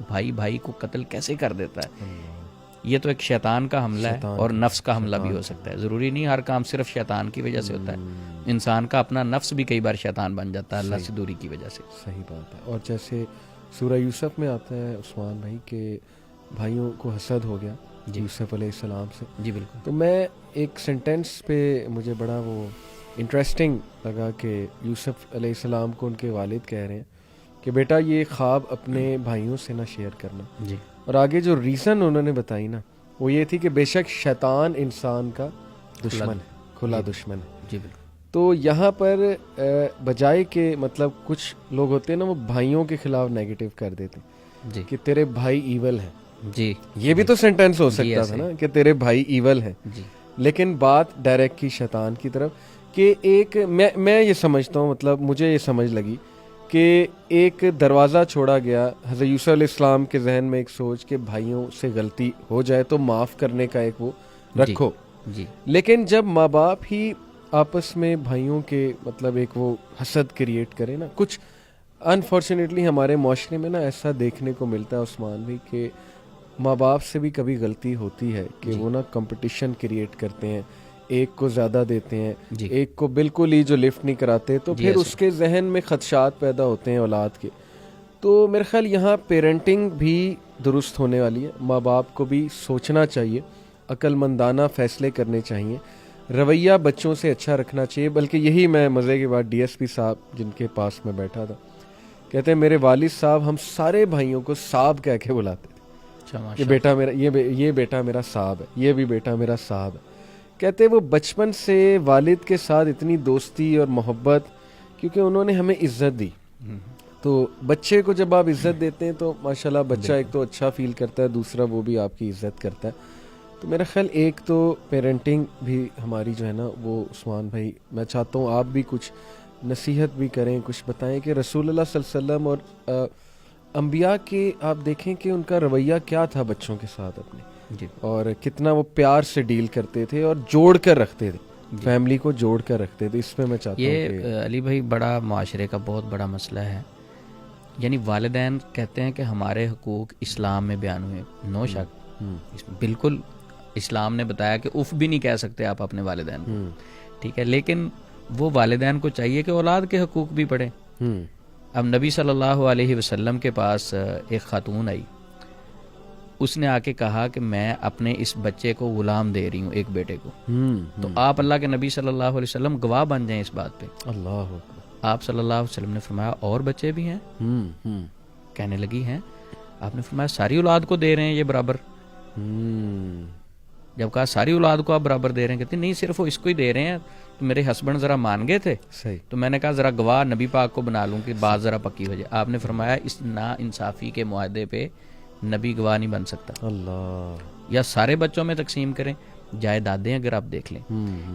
بھائی بھائی کو قتل کیسے کر دیتا ہے. یہ تو ایک شیطان کا حملہ ہے اور نفس کا حملہ بھی ہو سکتا ہے. ضروری نہیں ہر کام صرف شیطان کی وجہ سے ہوتا ہے. انسان کا اپنا نفس بھی کئی بار شیطان بن جاتا ہے اللہ سے دوری کی وجہ سے. صحیح بات ہے. اور جیسے سورہ یوسف میں آتا ہے عثمان بھائی کہ بھائیوں کو حسد ہو گیا یوسف علیہ السلام سے. جی بالکل. تو میں ایک سینٹینس پہ مجھے بڑا وہ انٹرسٹنگ لگا کہ یوسف علیہ السلام کو ان کے والد کہہ رہے ہیں کہ بیٹا یہ خواب اپنے بھائیوں سے نہ شیئر کرنا. جی. اور آگے جو ریزن انہوں نے بتائی نا وہ یہ تھی کہ بے شک شیطان انسان کا دشمن ہے, کھلا دشمن ہے. جی بالکل. تو یہاں پر بجائے کہ مطلب کچھ لوگ ہوتے ہیں نا وہ بھائیوں کے خلاف نیگیٹو کر دیتے ہیں جی کہ تیرے بھائی ایول ہیں. جی یہ بھی تو سینٹینس ہو سکتا تھا نا کہ تیرے بھائی ایول ہیں. جی. لیکن بات ڈائریکٹ کی شیطان کی طرف کہ ایک میں یہ سمجھتا ہوں, مطلب مجھے یہ سمجھ لگی کہ ایک دروازہ چھوڑا گیا حضرت یوسف علیہ السلام کے ذہن میں ایک سوچ کہ بھائیوں سے غلطی ہو جائے تو معاف کرنے کا ایک وہ رکھو. جی. لیکن جب ماں باپ ہی آپس میں بھائیوں کے مطلب ایک وہ حسد کریٹ کرے نا, کچھ انفارچونیٹلی ہمارے معاشرے میں نا ایسا دیکھنے کو ملتا ہے عثمان بھی کہ ماں باپ سے بھی کبھی غلطی ہوتی ہے کہ وہ نا کمپٹیشن کریٹ کرتے ہیں, ایک کو زیادہ دیتے ہیں, ایک کو بالکل ہی جو لفٹ نہیں کراتے, تو پھر اس کے ذہن میں خدشات پیدا ہوتے ہیں اولاد کے. تو میرے خیال یہاں پیرنٹنگ بھی درست ہونے والی ہے. ماں باپ کو بھی سوچنا چاہیے, عقل مندانہ فیصلے کرنے چاہیے, رویہ بچوں سے اچھا رکھنا چاہیے. بلکہ یہی میں مزے کی بات ڈی ایس پی صاحب جن کے پاس میں بیٹھا تھا کہتے ہیں میرے والد صاحب ہم سارے بھائیوں کو صاحب کہہ کے بلاتے تھے کہ بیٹا میرا یہ بیٹا میرا صاحب ہے, یہ بھی بیٹا میرا صاحب ہے. کہتے وہ بچپن سے والد کے ساتھ اتنی دوستی اور محبت, کیونکہ انہوں نے ہمیں عزت دی. تو بچے کو جب آپ عزت دیتے ہیں تو ماشاءاللہ بچہ ایک تو اچھا فیل کرتا ہے, دوسرا وہ بھی آپ کی عزت کرتا ہے. تو میرا خیال ایک تو پیرنٹنگ بھی ہماری جو ہے نا وہ عثمان بھائی میں چاہتا ہوں آپ بھی کچھ نصیحت بھی کریں, کچھ بتائیں کہ رسول اللہ صلی اللہ علیہ وسلم اور انبیاء کے آپ دیکھیں کہ ان کا رویہ کیا تھا بچوں کے ساتھ اپنے, اور کتنا وہ پیار سے ڈیل کرتے تھے اور جوڑ کر رکھتے تھے, فیملی کو جوڑ کر رکھتے تھے. اس پہ میں چاہتا ہوں کہ یہ علی بھائی بڑا معاشرے کا بہت بڑا مسئلہ ہے. یعنی والدین کہتے ہیں کہ ہمارے حقوق اسلام میں بیان ہوئے, نو شک بالکل اسلام نے بتایا کہ اف بھی نہیں کہہ سکتے آپ اپنے والدین کو, ٹھیک ہے, لیکن وہ والدین کو چاہیے کہ اولاد کے حقوق بھی پڑھیں. اب نبی صلی اللہ علیہ وسلم کے پاس ایک خاتون آئی, اس نے آ کے کہا کہ میں اپنے اس بچے کو غلام دے رہی ہوں, ایک بیٹے کو. تو آپ اللہ کے نبی صلی اللہ علیہ وسلم گواہ بن جائیں اس بات پہ. اللہ آپ صلی اللہ علیہ وسلم نے فرمایا اور بچے بھی ہیں؟ کہنے لگی ہیں. آپ نے فرمایا ساری اولاد کو دے رہے ہیں یہ برابر؟ جب کہا ساری اولاد کو آپ برابر دے رہے ہیں, کہتے نہیں صرف وہ اس کو ہی دے رہے ہیں. تو میرے ہسبینڈ ذرا مان گئے تھے, تو میں نے کہا ذرا گواہ نبی پاک کو بنا لوں کہ بات ذرا پکی ہو جائے. آپ نے فرمایا اس نا انصافی کے معاہدے پہ نبی گواہ نہیں بن سکتا. اللہ. یا سارے بچوں میں تقسیم کریں, جائیدادیں اگر آپ دیکھ لیں,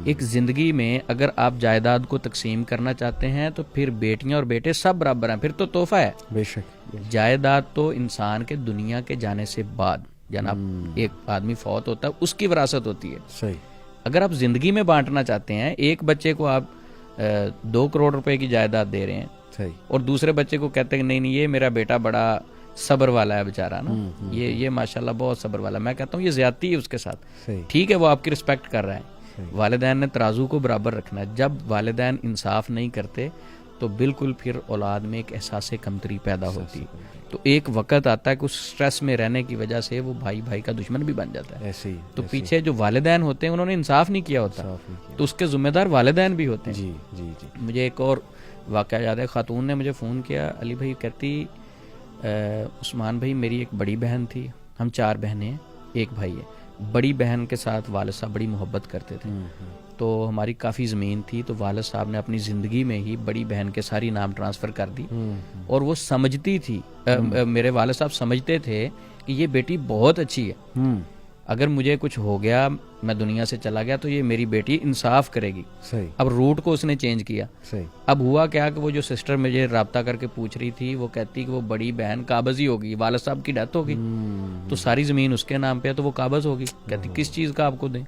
ایک زندگی میں اگر آپ جائیداد کو تقسیم کرنا چاہتے ہیں تو پھر بیٹیاں اور بیٹے سب برابر ہیں, پھر تو تحفہ ہے. بے شک. جائیداد تو انسان کے دنیا کے جانے سے بعد, جناب ایک آدمی فوت ہوتا ہے اس کی وراثت ہوتی ہے. صحیح. اگر آپ زندگی میں بانٹنا چاہتے ہیں, ایک بچے کو آپ 2 کروڑ روپے کی جائیداد دے رہے ہیں, صحیح, اور دوسرے بچے کو کہتے ہیں کہ نہیں یہ میرا بیٹا بڑا صبر والا ہے بیچارہ نا, یہ ماشاءاللہ بہت صبر والا ہے. میں کہتا ہوں یہ زیادتی ہے اس کے ساتھ. ٹھیک ہے وہ آپ کی رسپیکٹ کر رہا ہے, والدین نے ترازو کو برابر رکھنا ہے. جب والدین انصاف نہیں کرتے تو بالکل پھر اولاد میں ایک احساس کمتری پیدا ہوتی ہے. تو ایک وقت آتا ہے کہ اس سٹریس میں رہنے کی وجہ سے وہ بھائی بھائی کا دشمن بھی بن جاتا ہے. تو پیچھے جو والدین ہوتے ہیں انہوں نے انصاف نہیں کیا ہوتا, تو اس کے ذمہ دار والدین بھی ہوتے ہیں. مجھے ایک اور واقعہ یاد ہے, خاتون نے مجھے فون کیا, علی بھائی کہتی عثمان بھائی میری ایک بڑی بہن تھی, ہم 4 بہنیں ہیں, ایک بھائی ہے. بڑی بہن کے ساتھ والد صاحب بڑی محبت کرتے تھے, تو ہماری کافی زمین تھی, تو والد صاحب نے اپنی زندگی میں ہی بڑی بہن کے ساری نام ٹرانسفر کر دی. اور وہ سمجھتی تھی, میرے والد صاحب سمجھتے تھے کہ یہ بیٹی بہت اچھی ہے, اگر مجھے کچھ ہو گیا میں دنیا سے چلا گیا تو یہ میری بیٹی انصاف کرے گی. اب روٹ کو اس نے چینج کیا. اب ہوا کیا کہ وہ جو سسٹر مجھے رابطہ کر کے پوچھ رہی تھی, وہ کہتی کہ وہ بڑی بہن قابض ہی ہوگی, والد صاحب کی ڈیتھ ہوگی, تو ساری زمین اس کے نام پہ ہے, تو وہ قابض ہوگی. کہتی کس چیز کا آپ کو دیں؟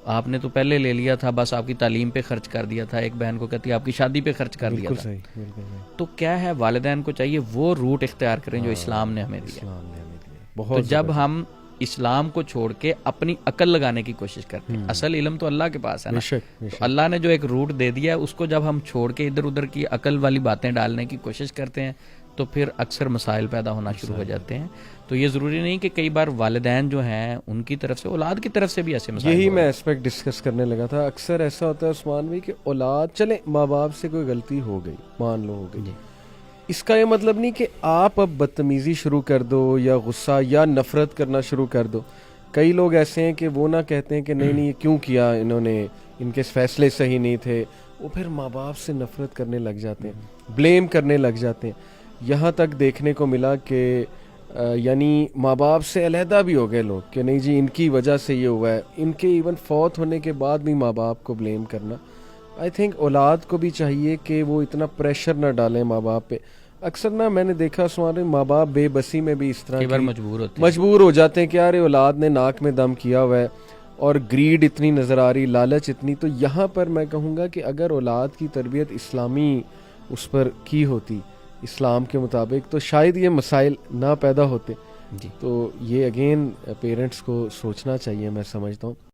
آپ نے تو پہلے لے لیا تھا، بس آپ کی تعلیم پہ خرچ کر دیا تھا، ایک بہن کو کہتی ہے آپ کی شادی پہ خرچ کر دیا بالکل تھا. صحیح، بالکل صحیح. تو کیا ہے، والدین کو چاہیے وہ روٹ اختیار کریں جو اسلام نے ہمیں دیا. اسلام نے ہمیں دیا تو بہت جب ہم اسلام کو چھوڑ کے اپنی عقل لگانے کی کوشش کرتے ہیں، اصل علم تو اللہ کے پاس ہے نا. بے شک، بے تو شک. اللہ نے جو ایک روٹ دے دیا ہے اس کو جب ہم چھوڑ کے ادھر ادھر کی عقل والی باتیں ڈالنے کی کوشش کرتے ہیں تو پھر اکثر مسائل پیدا ہونا شروع ہو جاتے ہیں. تو یہ ضروری نہیں کہ کئی بار والدین جو ہیں ان کی طرف سے، اولاد کی طرف سے بھی ایسے مسائل یہی ہو میں رہے اسپیکٹ ڈسکس کرنے لگا تھا. اکثر ایسا ہوتا ہے عثمان بھائی کہ اولاد، چلے ماں باپ سے کوئی غلطی ہو گئی، مان لو ہو گئی، جی. اس کا یہ مطلب نہیں کہ آپ اب بدتمیزی شروع کر دو یا غصہ یا نفرت کرنا شروع کر دو. کئی لوگ ایسے ہیں کہ وہ نہ کہتے ہیں کہ نہیں نہیں یہ کیوں کیا انہوں نے، ان کے فیصلے صحیح نہیں تھے، وہ پھر ماں باپ سے نفرت کرنے لگ جاتے ہیں، بلیم کرنے لگ جاتے ہیں. یہاں تک دیکھنے کو ملا کہ یعنی ماں باپ سے علیحدہ بھی ہو گئے لوگ کہ نہیں جی ان کی وجہ سے یہ ہوا ہے. ان کے ایون فوت ہونے کے بعد بھی ماں باپ کو بلیم کرنا. آئی تھنک اولاد کو بھی چاہیے کہ وہ اتنا پریشر نہ ڈالیں ماں باپ پہ. اکثر نا میں نے دیکھا سوارے ماں باپ بے بسی میں بھی اس طرح کئی بار کی مجبور ہو جاتے ہیں کہ یار اولاد نے ناک میں دم کیا ہوا ہے اور گریڈ اتنی نظر آ رہی، لالچ اتنی. تو یہاں پر میں کہوں گا کہ اگر اولاد کی تربیت اسلامی اس پر کی ہوتی، اسلام کے مطابق، تو شاید یہ مسائل نہ پیدا ہوتے. جی. تو یہ اگین پیرنٹس کو سوچنا چاہیے، میں سمجھتا ہوں.